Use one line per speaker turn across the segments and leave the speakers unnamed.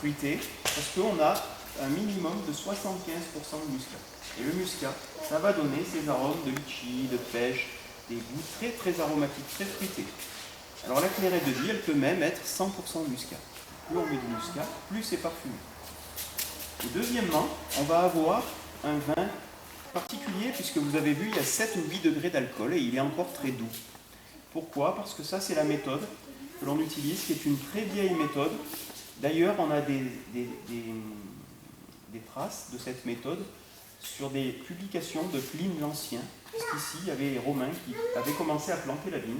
fruité, parce qu'on a un minimum de 75% de muscat. Et le muscat, ça va donner ces arômes de litchi, de pêche, des goûts très très aromatiques, très fruités. Alors la clairette de Die, elle peut même être 100% muscat. Plus on met du muscat, plus c'est parfumé. Et deuxièmement, on va avoir un vin particulier, puisque vous avez vu, il y a 7 ou 8 degrés d'alcool et il est encore très doux. Pourquoi? Parce que ça, c'est la méthode que l'on utilise, qui est une très vieille méthode. D'ailleurs, on a des traces de cette méthode sur des publications de Pline l'Ancien, puisqu'ici, il y avait les Romains qui avaient commencé à planter la vigne.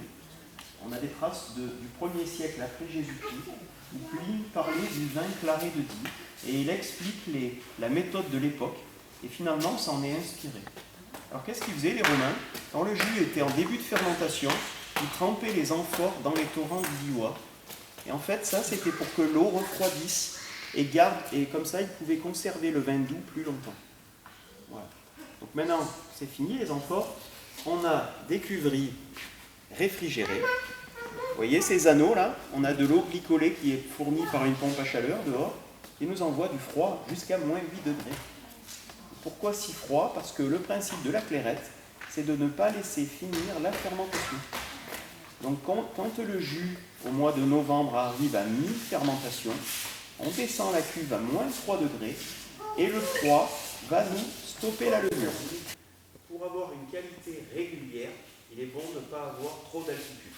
On a des traces du 1er siècle après Jésus-Christ, où Pline parlait du vin claré de Die, et il explique la méthode de l'époque, et finalement, on s'en est inspiré. Alors, qu'est-ce qu'ils faisaient, les Romains? Quand le jus était en début de fermentation, ils trempaient les amphores dans les torrents du Diois. Et en fait, ça, c'était pour que l'eau refroidisse et garde, et comme ça, ils pouvaient conserver le vin doux plus longtemps. Voilà. Donc maintenant, c'est fini, les amphores. On a des cuveries réfrigérées. Vous voyez ces anneaux là? On a de l'eau glycolée qui est fournie par une pompe à chaleur dehors, qui nous envoie du froid jusqu'à moins 8 degrés. Pourquoi si froid? Parce que le principe de la clairette, c'est de ne pas laisser finir la fermentation. Donc quand le jus, au mois de novembre, arrive à mi-fermentation, on descend la cuve à moins 3 degrés et le froid va nous stopper la levure. Pour avoir une qualité régulière, il est bon de ne pas avoir trop d'altitude.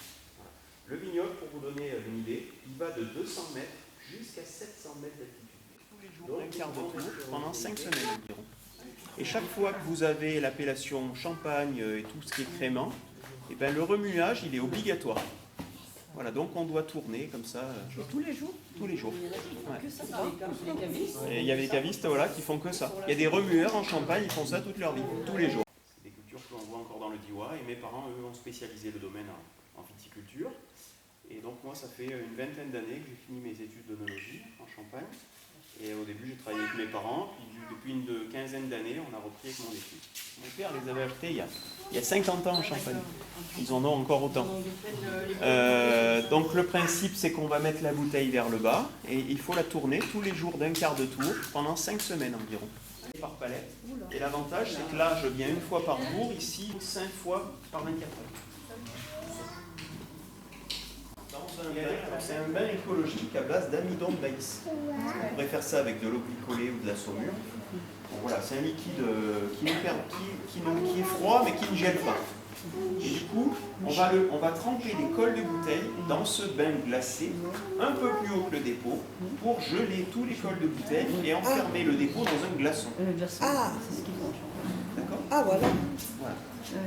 Le vignoble, pour vous donner une idée, il va de 200 mètres jusqu'à 700 mètres d'altitude. Tous les jours, un quart de tour, pendant 5 semaines environ. Et chaque fois que vous avez l'appellation champagne et tout ce qui est crémant, et ben le remuage, il est obligatoire. Voilà, donc on doit tourner comme ça.
Tous les jours?
Tous les jours. Ouais.
Que ça, les cavistes?
Et il y a des cavistes voilà, qui font que ça. Il y a des remueurs en Champagne, ils font ça toute leur vie, tous les jours. C'est des cultures que l'on voit encore dans le Diois, et mes parents, eux, ont spécialisé le domaine en viticulture. Et donc moi, ça fait une vingtaine d'années que j'ai fini mes études d'œnologie en Champagne. Et au début, j'ai travaillé avec mes parents, puis depuis une quinzaine d'années, on a repris avec mon équipe. Mon père les avait achetés il y a 50 ans en Champagne. Ils en ont encore autant. Donc le principe, c'est qu'on va mettre la bouteille vers le bas, et il faut la tourner tous les jours d'un quart de tour, pendant 5 semaines environ. Par palette. Et l'avantage, c'est que là, je viens une fois par jour, ici, 5 fois par 24 heures. C'est un bain écologique à base d'amidon de maïs. On pourrait faire ça avec de l'eau glycolée ou de la saumure. Bon, voilà, c'est un liquide qui est froid mais qui ne gèle pas. Et du coup, on va tremper les cols de bouteille dans ce bain glacé un peu plus haut que le dépôt pour geler tous les cols de bouteille et enfermer le dépôt dans un glaçon.
Ah, c'est ce qu'ils font.
D'accord?
Ah, voilà.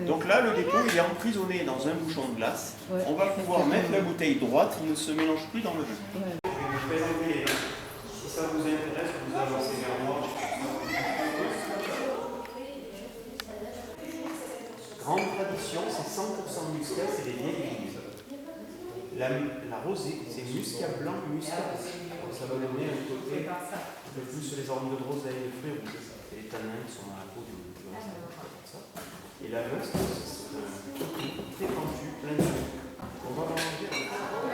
Donc là, le dépôt, il est emprisonné dans un bouchon de glace. Ouais. On va pouvoir mettre la bouteille droite, il ne se mélange plus dans le jus. Ouais. Je vais vous présenter, si ça vous intéresse, vous avancez vers moi. Grande tradition, c'est 100% muscat, c'est des vieilles vignes. La rosée, c'est muscat blanc, muscat rouge. Donc ça va donner un côté un peu plus sur les arômes de groseille, de fruits rouges. Et les tanins qui sont dans la peau du rosée. Et la veste, c'est très pentu, plein de sucre. On va manger avec ça.